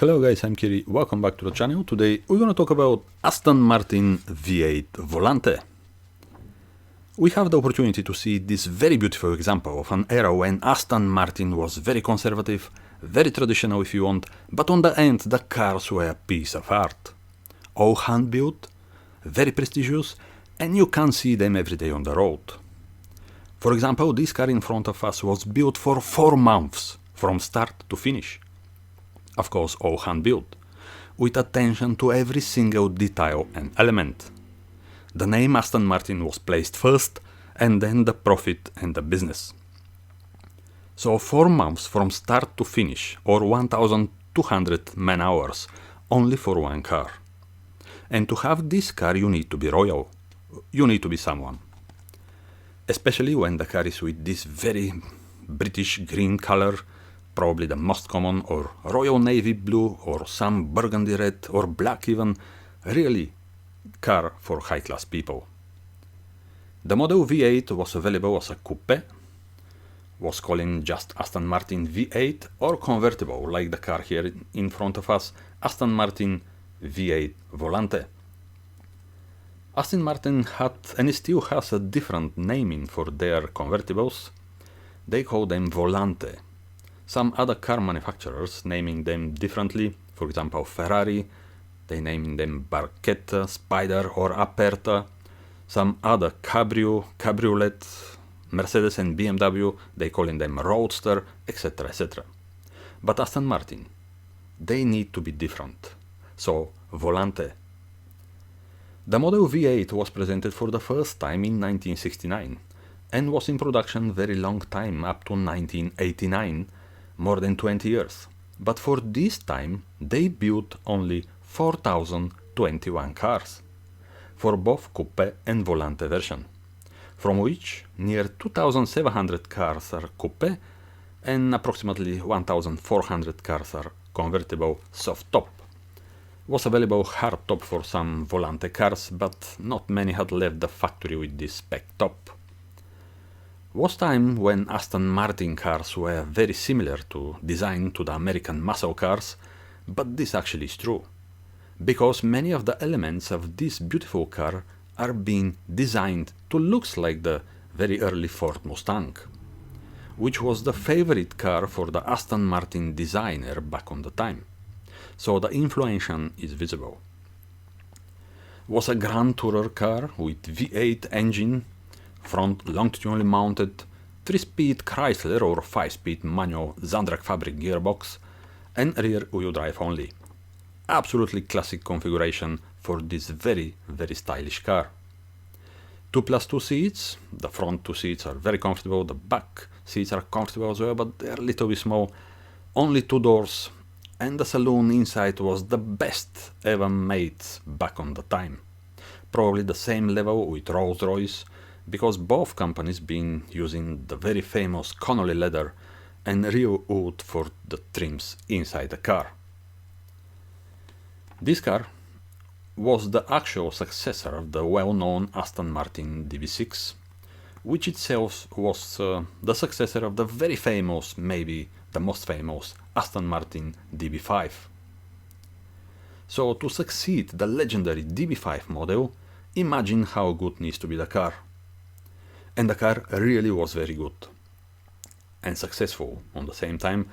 Hello guys, I'm Kiri, welcome back to the channel. Today we're gonna talk about Aston Martin V8 Volante. We have the opportunity to see this very beautiful example of an era when Aston Martin was very conservative, very traditional if you want, but on the end the cars were a piece of art. All hand-built, very prestigious, and you can see them every day on the road. For example, this car in front of us was built for 4 months, from start to finish. Of course, all hand-built, with attention to every single detail and element. The name Aston Martin was placed first, and then the profit and the business. So 4 months from start to finish, or 1,200 man-hours, only for one car. And to have this car you need to be royal, you need to be someone. Especially when the car is with this very British green color, probably the most common, or royal navy blue, or some burgundy red, or black even, really car for high-class people. The model V8 was available as a coupe, was calling just Aston Martin V8, or convertible, like the car here in front of us, Aston Martin V8 Volante. Aston Martin had, and still has, a different naming for their convertibles. They call them Volante. Some other car manufacturers naming them differently, for example Ferrari, they naming them Barchetta, Spider or Aperta. Some other Cabriolet, Mercedes and BMW, they calling them Roadster, etc, etc. But Aston Martin, they need to be different, so Volante. The model V8 was presented for the first time in 1969 and was in production very long time, up to 1989, more than 20 years. But for this time they built only 4,021 cars, for both coupe and Volante version, from which near 2,700 cars are coupe and approximately 1,400 cars are convertible soft top. Was available hard top for some Volante cars, but not many had left the factory with this spec top. Was time when Aston Martin cars were very similar to design to the American muscle cars, but this actually is true, because many of the elements of this beautiful car are being designed to look like the very early Ford Mustang, which was the favorite car for the Aston Martin designer back on the time. So the influence is visible. Was a Grand Tourer car with V8 engine, front longitudinally mounted, 3-speed Chrysler or 5-speed manual Zandrak fabric gearbox, and rear wheel drive only. Absolutely classic configuration for this very stylish car. 2+2 seats, the front 2 seats are very comfortable, the back seats are comfortable as well, but they're a little bit small, only 2 doors, and the saloon inside was the best ever made back on the time. Probably the same level with Rolls-Royce, because both companies been using the very famous Connolly leather and real wood for the trims inside the car. This car was the actual successor of the well-known Aston Martin DB6, which itself was the successor of the very famous, maybe the most famous, Aston Martin DB5. So to succeed the legendary DB5 model, imagine how good needs to be the car. And the car really was very good and successful on the same time.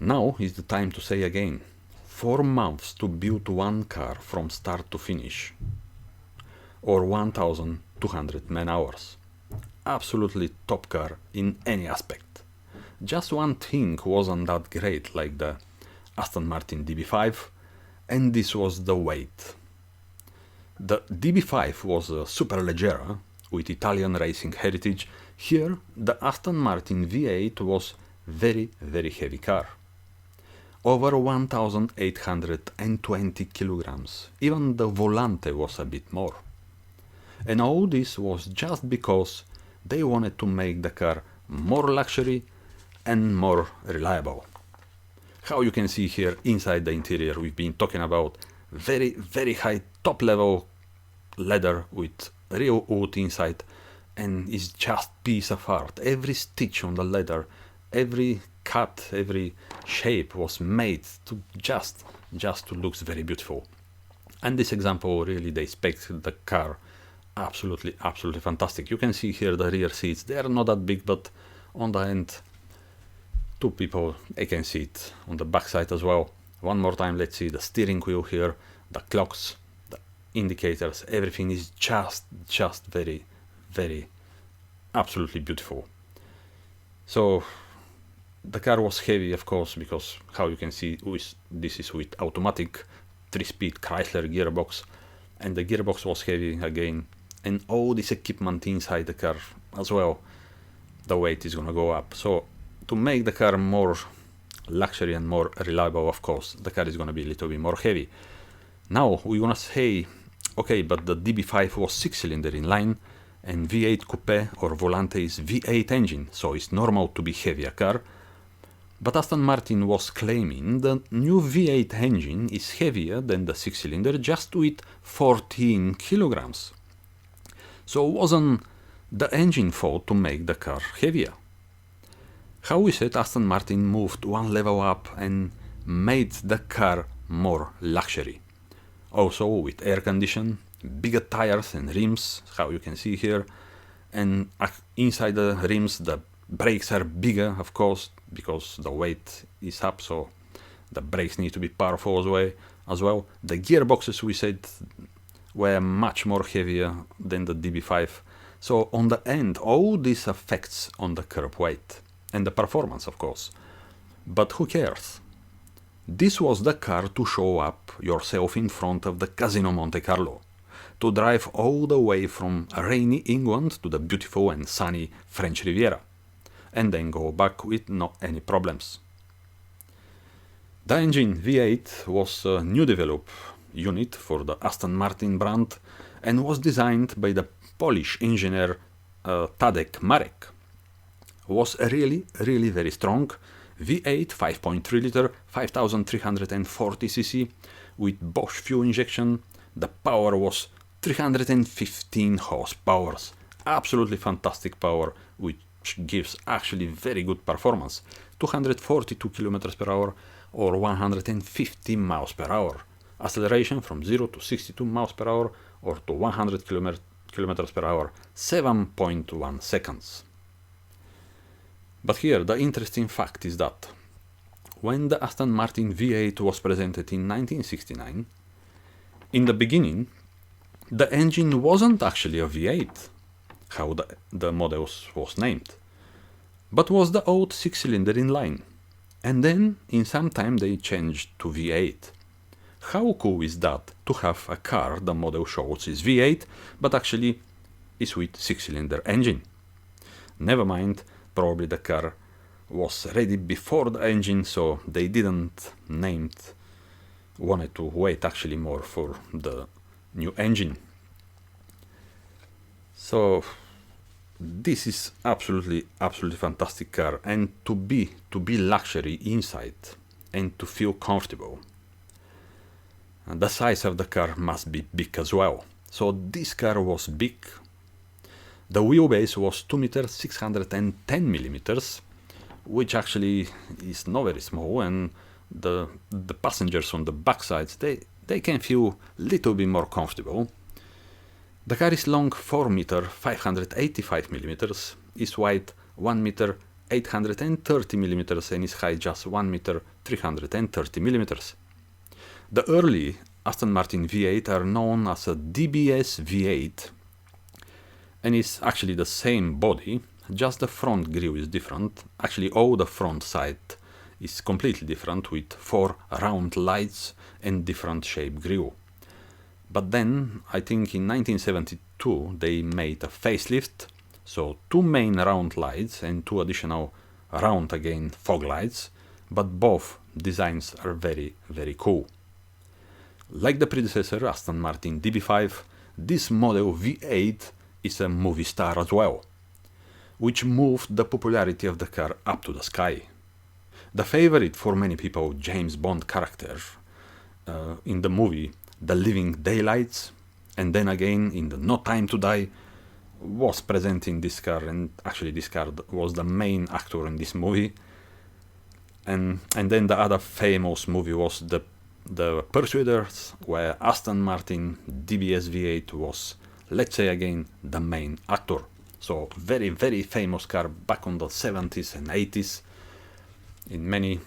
Now is the time to say again, 4 months to build one car from start to finish, or 1,200 man-hours. Absolutely top car in any aspect. Just one thing wasn't that great, like the Aston Martin DB5, and this was the weight. The DB5 was a Superleggera with Italian racing heritage. Here the Aston Martin V8 was very heavy car. Over 1,820 kilograms, even the Volante was a bit more. And all this was just because they wanted to make the car more luxury and more reliable. How you can see here inside the interior, we've been talking about very high top level leather with real wood inside, and it's just piece of art. Every stitch on the leather every cut, every shape was made to just to look very beautiful. And this example really depicts the car absolutely fantastic. You can see here the rear seats, they are not that big, but on the end, two people, they can see it on the back side as well. One more time, let's see the steering wheel here, the clocks, the indicators, everything is just very absolutely beautiful. So the car was heavy, of course, because how you can see this is with automatic 3-speed Chrysler gearbox, and the gearbox was heavy again, and all this equipment inside the car as well, the weight is gonna go up. So to make the car more luxury and more reliable, of course, the car is gonna be a little bit more heavy. Now we're gonna say, okay, but the DB5 was 6-cylinder inline, and V8 Coupe or Volante is V8 engine, so it's normal to be heavier car. But Aston Martin was claiming the new V8 engine is heavier than the 6-cylinder, just with 14 kilograms. So wasn't the engine fault to make the car heavier? How is it Aston Martin moved one level up and made the car more luxury? Also with air condition, bigger tires and rims, how you can see here, and inside the rims the brakes are bigger, of course, because the weight is up, so the brakes need to be powerful as well. The gearboxes, we said, were much more heavier than the DB5. So on the end, all this affects on the curb weight and the performance, of course. But who cares? This was the car to show up yourself in front of the Casino Monte Carlo, to drive all the way from rainy England to the beautiful and sunny French Riviera, and then go back with no any problems. The engine V8 was a new developed unit for the Aston Martin brand and was designed by the Polish engineer Tadek Marek. Was really very strong. V8 5.3 liter 5340 cc with Bosch fuel injection. The power was 315 horsepower. Absolutely fantastic power, which gives actually very good performance. 242 kilometers per hour or 150 miles per hour. Acceleration from 0 to 62 miles per hour or to 100 kilometers per hour, 7.1 seconds. But here the interesting fact is that when the Aston Martin V8 was presented in 1969, in the beginning the engine wasn't actually a V8, how the models was named, but was the old 6-cylinder inline, and then in some time they changed to V8. How cool is that, to have a car the model shows is V8, but actually is with 6-cylinder engine? Never mind, probably the car was ready before the engine, so they didn't wanted to wait actually more for the new engine. So this is absolutely fantastic car, and to be luxury inside and to feel comfortable. And the size of the car must be big as well. So this car was big. The wheelbase was 2 meters 610 millimeters, which actually is not very small, and the passengers on the back sides, they can feel a little bit more comfortable. The car is long 4 meter 585 millimeters, is wide 1 meter 830 millimeters, and is high just 1 meter 330 millimeters. The early Aston Martin V8 are known as a DBS V8, and it's actually the same body, just the front grille is different. Actually all the front side is completely different, with 4 round lights and different shape grille. But then I think in 1972 they made a facelift, so 2 main round lights and 2 additional round again fog lights, but both designs are very cool. Like the predecessor Aston Martin DB5, this model V8 is a movie star as well, which moved the popularity of the car up to the sky. The favorite for many people, James Bond character in the movie The Living Daylights, and then again in the No Time to Die, was present in this car, and actually this car was the main actor in this movie. And then the other famous movie was the Persuaders, where Aston Martin DBS V8 was, let's say again, the main actor. So very, very famous car back on the 70s and 80s. In many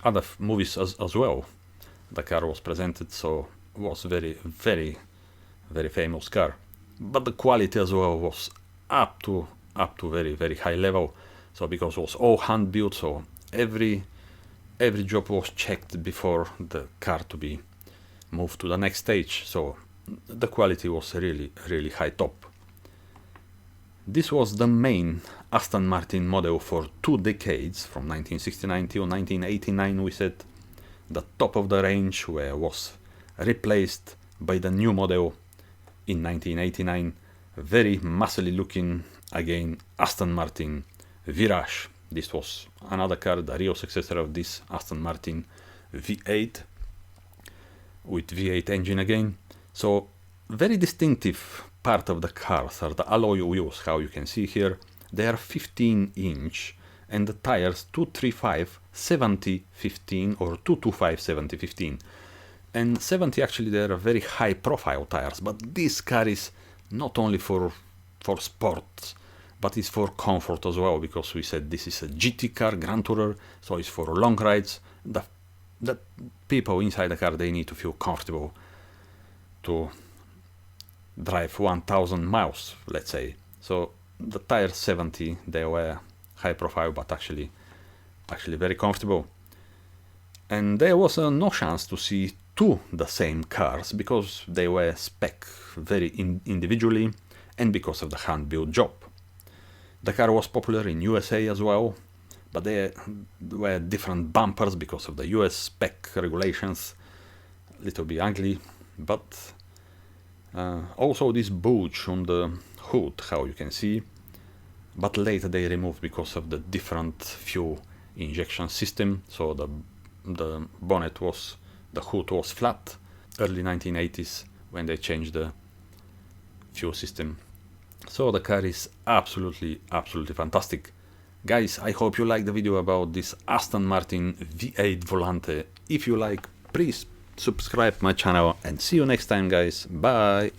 other movies as well, the car was presented, so it was very, very, very famous car. But the quality as well was up to very, very high level. So because it was all hand built, so every job was checked before the car to be moved to the next stage. So the quality was really, really high top. This was the main Aston Martin model for 2 decades, from 1969 till 1989, we said. The top of the range was replaced by the new model in 1989. Very muscly looking, again, Aston Martin Virage. This was another car, the real successor of this Aston Martin V8, with V8 engine again. So very distinctive part of the cars are the alloy wheels, how you can see here. They are 15-inch, and the tires 235 70 15 or 225 70 15. And 70 actually, they are very high profile tires, but this car is not only for sports, but it's for comfort as well, because we said this is a GT car, Grand Tourer, so it's for long rides. The people inside the car, they need to feel comfortable to drive 1000 miles, let's say. So the tires 70, they were high profile, but actually very comfortable. And there was no chance to see the same cars, because they were spec very individually, and because of the hand built job. The car was popular in USA as well, but there were different bumpers because of the US spec regulations. A little bit ugly, but also this bulge on the hood, how you can see, but later they removed because of the different fuel injection system. So the hood was flat. Early 1980s, when they changed the fuel system. So the car is absolutely fantastic. Guys, I hope you liked the video about this Aston Martin V8 Volante. If you like, please subscribe my channel, and see you next time, guys. Bye!